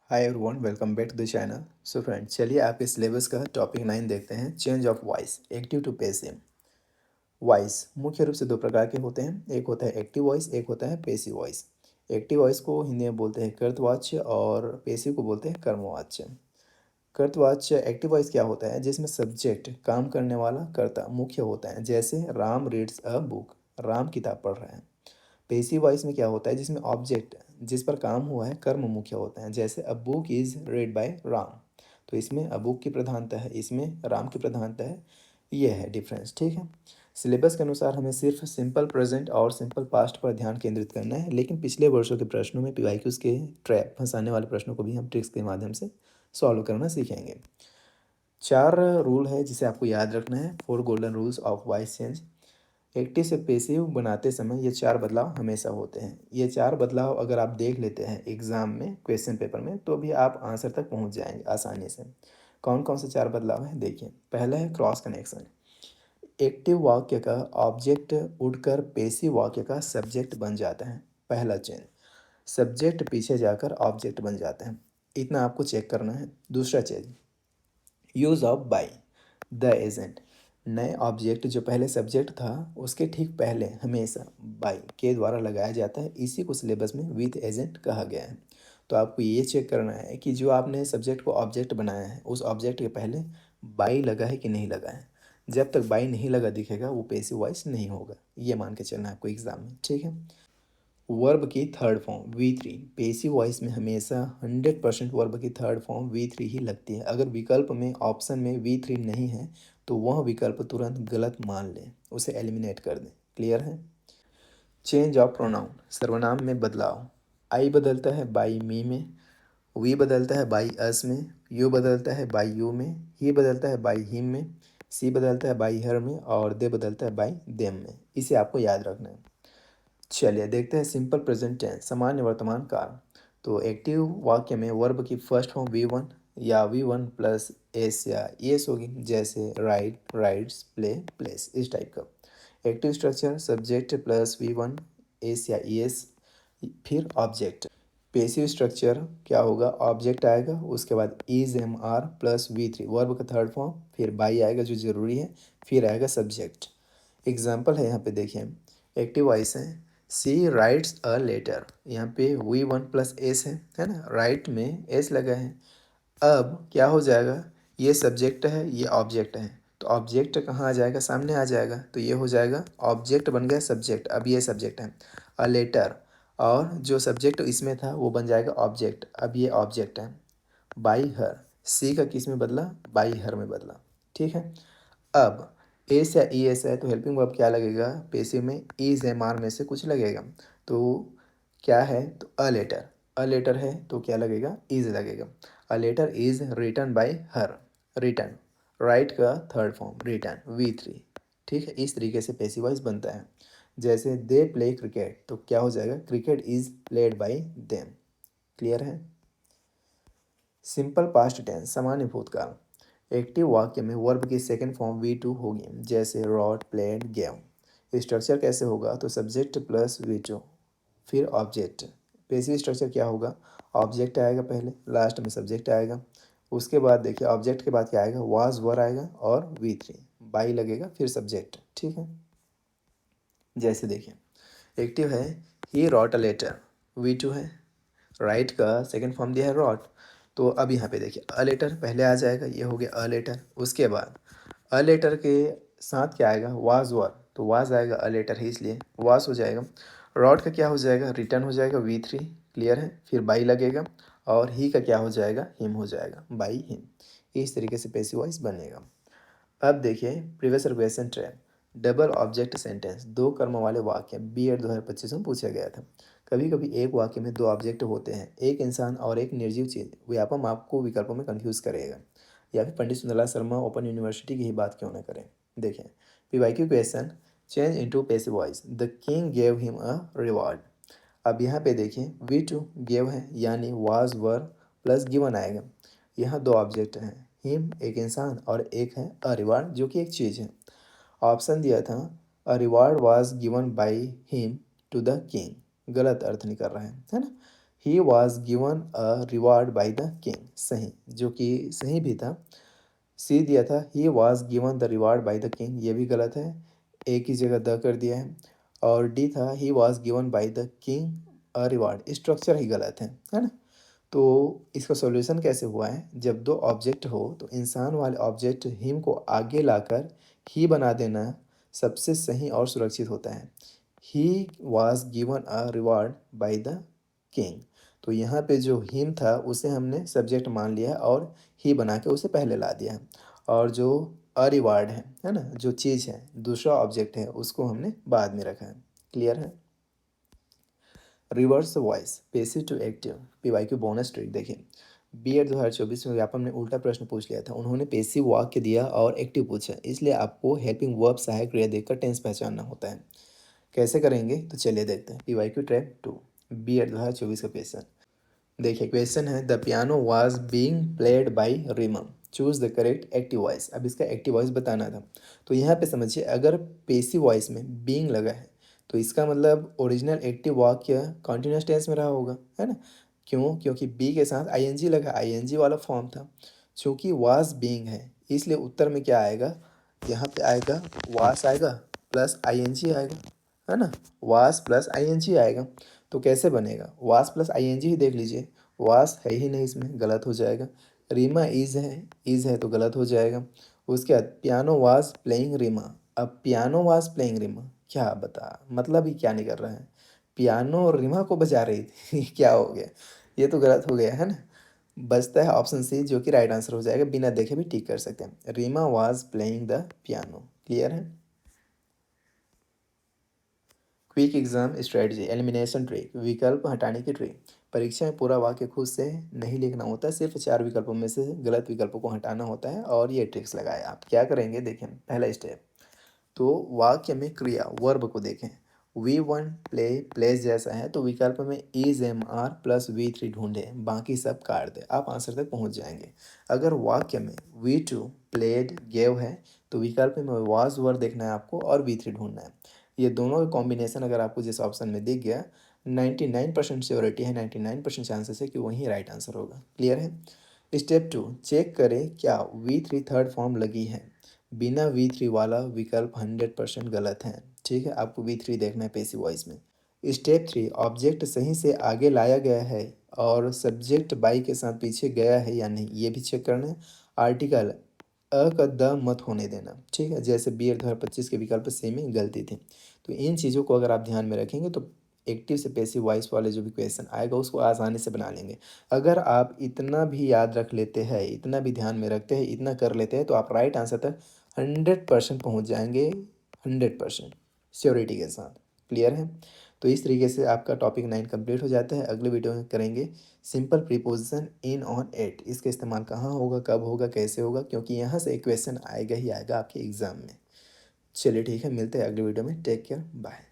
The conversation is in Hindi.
Hi everyone, welcome back to the channel. So friend, चलिए आपके सिलेबस का टॉपिक 9 देखते हैं। Change of voice, active to passive. Voice मुख्य रूप से दो प्रकार के होते हैं। एक होता है एक्टिव वॉइस, एक होता है पैसिव वॉइस। एक्टिव वॉइस को हिंदी में बोलते हैं कर्तवाच्य और पैसिव को बोलते हैं कर्मवाच्य। कर्तवाच्य एक्टिव वॉइस क्या होता है? जिसमें सब्जेक्ट काम करने वाला कर्ता मुख्य होता है, जैसे Ram reads a book, Ram किताब पढ़ रहे हैं। पैसिव वॉइस में क्या होता है? जिसमें ऑब्जेक्ट जिस पर काम हुआ है कर्म मुख्य होता है, जैसे a book is read by Ram. तो इसमें अ बुक की प्रधानता है, इसमें राम की प्रधानता है। ये है डिफरेंस, ठीक है। सिलेबस के अनुसार हमें सिर्फ सिंपल प्रेजेंट और सिंपल पास्ट पर ध्यान केंद्रित करना है, लेकिन पिछले वर्षों के प्रश्नों में पीवाईक्यूज के ट्रैप फंसाने वाले प्रश्नों को भी हम ट्रिक्स के माध्यम से सॉल्व करना सीखेंगे। 4 रूल है जिसे आपको याद रखना है, 4 golden rules of voice change. Active से पैसिव बनाते समय ये 4 बदलाव हमेशा होते हैं। ये 4 बदलाव अगर आप देख लेते हैं एग्ज़ाम में, क्वेश्चन पेपर में, तो भी आप आंसर तक पहुंच जाएंगे आसानी से। कौन कौन से 4 बदलाव हैं देखिए। पहला है क्रॉस कनेक्शन। एक्टिव वाक्य का ऑब्जेक्ट उड़कर पैसिव वाक्य का सब्जेक्ट बन जाता है। पहला चेंज, सब्जेक्ट पीछे जाकर ऑब्जेक्ट बन जाता है। इतना आपको चेक करना है। दूसरा change, use of by the agent. नए ऑब्जेक्ट जो पहले सब्जेक्ट था उसके ठीक पहले हमेशा बाई के द्वारा लगाया जाता है। इसी को सिलेबस में विथ एजेंट कहा गया है। तो आपको ये चेक करना है कि जो आपने सब्जेक्ट को ऑब्जेक्ट बनाया है उस ऑब्जेक्ट के पहले बाई लगा है कि नहीं लगा है। जब तक बाई नहीं लगा दिखेगा वो पैसिव वॉइस नहीं होगा। ये मान के चलना है आपको एग्जाम में, ठीक है। वर्ब की third form we three, passive voice में हमेशा 100% वर्ब की थर्ड फॉर्म वी थ्री ही लगती है। अगर विकल्प में ऑप्शन में वी थ्री नहीं है तो वह विकल्प तुरंत गलत मान लें, उसे एलिमिनेट कर दें। क्लियर है। चेंज ऑफ प्रोनाउन, सर्वनाम में बदलाव। आई बदलता है बाई मी में, वी बदलता है बाई अस में, यू बदलता है बाई यू में, ही बदलता है बाई हिम में, सी बदलता है बाई हर में और दे बदलता है बाई देम में। इसे आपको याद रखना है। चलिए देखते हैं सिंपल प्रेजेंट टेंस, सामान्य वर्तमान काल। तो एक्टिव वाक्य में वर्ब की फर्स्ट फॉर्म वी वन या वी वन प्लस एस या एस होगी, जैसे राइट, राइट्स, प्ले, प्लेस, इस टाइप का। Active structure subject plus V one S या एस, फिर ऑब्जेक्ट। पेसिव स्ट्रक्चर क्या होगा? ऑब्जेक्ट आएगा, उसके बाद is am are plus V three, verb का थर्ड फॉर्म, फिर बाई आएगा जो जरूरी है, फिर आएगा सब्जेक्ट। एग्जाम्पल है यहाँ पे देखिए। एक्टिव वॉइस है, सी राइट्स अ लेटर। यहाँ पे वी वन प्लस एस है ना, राइट में एस लगा है। अब क्या हो जाएगा? ये सब्जेक्ट है, ये ऑब्जेक्ट है, तो ऑब्जेक्ट कहाँ आ जाएगा? सामने आ जाएगा, तो ये हो जाएगा ऑब्जेक्ट बन गया सब्जेक्ट। अब ये सब्जेक्ट है अ लेटर, और जो सब्जेक्ट इसमें था वो बन जाएगा ऑब्जेक्ट। अब ये ऑब्जेक्ट है। बाई हर, सी का किस में बदला? बाई हर में बदला, ठीक है। अब एस या ई एस है तो हेल्पिंग वर्ब क्या लगेगा? पेसिव में इज एम आर में से कुछ लगेगा। तो क्या है? तो अ लेटर है तो क्या लगेगा? इज लगेगा। A letter is written by her, written. Write का third form written V three, ठीक है। इस तरीके से पैसिव वॉइस बनता है। जैसे दे प्ले क्रिकेट, तो क्या हो जाएगा? Cricket is played by them. Clear है। सिंपल पास्ट टेंस, सामान्य भूतकाल। एक्टिव वाक्य में वर्ब की सेकंड फॉर्म वी टू होगी, जैसे रॉट, प्लेड, गेम। स्ट्रक्चर कैसे होगा? तो सब्जेक्ट प्लस वी टू, फिर ऑब्जेक्ट। पैसिव स्ट्रक्चर क्या होगा? ऑब्जेक्ट आएगा पहले, लास्ट में सब्जेक्ट आएगा। उसके बाद देखिए ऑब्जेक्ट के बाद क्या आएगा? वाज, वर आएगा और वी थ्री, बाई लगेगा, फिर सब्जेक्ट, ठीक है। जैसे देखिए एक्टिव है, he wrote a letter, V two है। राइट का सेकंड फॉर्म दिया है रॉट, तो अब यहाँ पे देखिए अ लेटर पहले आ जाएगा, ये हो गया अ लेटर। उसके बाद अ लेटर के साथ क्या आएगा? वाज, वर, तो वाज आएगा, अ लेटर है इसलिए वाज हो जाएगा। रॉट का क्या हो जाएगा? रिटर्न हो जाएगा वी थ्री, क्लियर है। फिर बाई लगेगा, और ही का क्या हो जाएगा? हिम हो जाएगा, बाई हिम। इस तरीके से पैसिव वॉइस बनेगा। अब देखिए प्रीवियस और question trap. Double object sentence, दो कर्म वाले वाक्य, बी एड 2025 में पूछा गया था। कभी कभी एक वाक्य में दो ऑब्जेक्ट होते हैं, एक इंसान और एक निर्जीव चीज। व्यापम आपको विकल्पों में कंफ्यूज करेगा, या फिर पंडित सुंदरलाल शर्मा ओपन यूनिवर्सिटी की ही बात क्यों ना करें। देखें PYQ question, change into passive voice, the king gave him a reward. अब यहाँ पे देखिए वी टू गेव है, यानी वाज, वर प्लस गिवन आएगा। यहाँ दो ऑब्जेक्ट हैं, हिम एक इंसान और एक है अ रिवार्ड जो कि एक चीज़ है। ऑप्शन दिया था a reward was given by him to the king, गलत अर्थ निकल रहा है ना। He was given a reward by the king, सही, जो कि सही भी था। सी दिया था he was given the reward by the king, ये भी गलत है, ए की जगह द कर दिया है। और डी था he was given by the king a reward, structure ही गलत है ना। तो इसका सॉल्यूशन कैसे हुआ है, जब दो ऑब्जेक्ट हो तो इंसान वाले ऑब्जेक्ट हिम को आगे लाकर ही बना देना सबसे सही और सुरक्षित होता है। ही was given a reward by the king, तो यहाँ पे जो हिम था उसे हमने सब्जेक्ट मान लिया है और ही बना के उसे पहले ला दिया है। और जो अ रिवार्ड है ना, जो चीज़ है दूसरा ऑब्जेक्ट है उसको हमने बाद में रखा है। क्लियर है। Reverse voice passive to active PYQ bonus trick देखिए। बीएड 2024 में व्यापम ने उल्टा प्रश्न पूछ लिया था, उन्होंने पैसिव वाक्य दिया और एक्टिव पूछा, इसलिए आपको हेल्पिंग वर्ब सहायक क्रिया देखकर टेंस पहचानना होता है। कैसे करेंगे तो चलिए देखते हैं। पीवाईक्यू ट्रैक 2 बीएड 2024 का क्वेश्चन देखिए। क्वेश्चन है the piano was being played by Reema, choose the correct active voice. अब इसका एक्टिव वॉइस बताना था, तो यहाँ पे समझिए अगर पेसिव वॉइस में बीइंग लगा है तो इसका मतलब ओरिजिनल एक्टिव वाक्य कॉन्टिन्यूस टेंस में रहा होगा, है ना। क्यों, क्योंकि बी के साथ आईएनजी लगा, आईएनजी वाला फॉर्म था। चूँकि वाज बीइंग है इसलिए उत्तर में क्या आएगा, यहाँ पे आएगा वास आएगा प्लस आईएनजी आएगा, है ना। वास प्लस आईएनजी आएगा, तो कैसे बनेगा, वास प्लस आईएनजी ही देख लीजिए, वास है ही नहीं इसमें, गलत हो जाएगा। रीमा इज़ है तो गलत हो जाएगा। उसके बाद पियानो वाज प्लेइंग रीमा, अब पियानो वाज प्लेइंग रीमा क्या बता, मतलब ही क्या नहीं कर रहा है, पियानो और रीमा को बजा रही थी क्या हो गया, ये तो गलत हो गया है ना। बचता है ऑप्शन सी जो कि राइट आंसर हो जाएगा, बिना देखे भी टिक कर सकते हैं, Reema was playing the piano. Clear है। Quick exam strategy elimination trick विकल्प हटाने की ट्रिक। परीक्षा में पूरा वाक्य खुद से नहीं लिखना होता, सिर्फ 4 विकल्पों में से गलत विकल्पों को हटाना होता है और ये ट्रिक्स लगाए। आप क्या करेंगे देखिए, पहला स्टेप तो वाक्य में क्रिया वर्ब को देखें। वी वन प्लेस जैसा है तो विकल्प में is am are plus V three ढूंढें, बाकी सब काट दें, आप आंसर तक पहुंच जाएंगे। अगर वाक्य में वी टू प्लेड गेव है तो विकल्प में वाज वर देखना है आपको और वी थ्री ढूंढना है। ये दोनों का कॉम्बिनेशन अगर आपको जिस ऑप्शन में दिख गया 99% श्योरिटी है, 99% चांसेस है कि वही राइट आंसर होगा। क्लियर है। स्टेप 2 चेक करें क्या वी थ्री थर्ड फॉर्म लगी है। बिना वी थ्री वाला विकल्प 100% गलत है, ठीक है, आपको वी थ्री देखना है पैसिव वॉइस में। स्टेप 3 ऑब्जेक्ट सही से आगे लाया गया है और सब्जेक्ट बाई के साथ पीछे गया है या नहीं, ये भी चेक करना है। आर्टिकल अ का द मत होने देना, ठीक है, जैसे बी एड 2025 के विकल्प सी में गलती थी। तो इन चीज़ों को अगर आप ध्यान में रखेंगे तो एक्टिव से पैसिव वॉइस वाले जो भी क्वेश्चन आएगा उसको आसानी से बना लेंगे। अगर आप इतना भी याद रख लेते हैं, इतना भी ध्यान में रखते हैं, इतना कर लेते हैं तो आप राइट आंसर तक 100% पहुँच जाएंगे, 100% श्योरिटी के साथ। क्लियर है। तो इस तरीके से आपका टॉपिक 9 कंप्लीट हो जाता है। अगले वीडियो में करेंगे simple preposition in on at, इसका इस्तेमाल कहाँ होगा, कब होगा, कैसे होगा, क्योंकि यहाँ से एक क्वेश्चन आएगा ही आएगा आपके एग्ज़ाम में। चलिए ठीक है, मिलते हैं अगले वीडियो में। Take care, bye.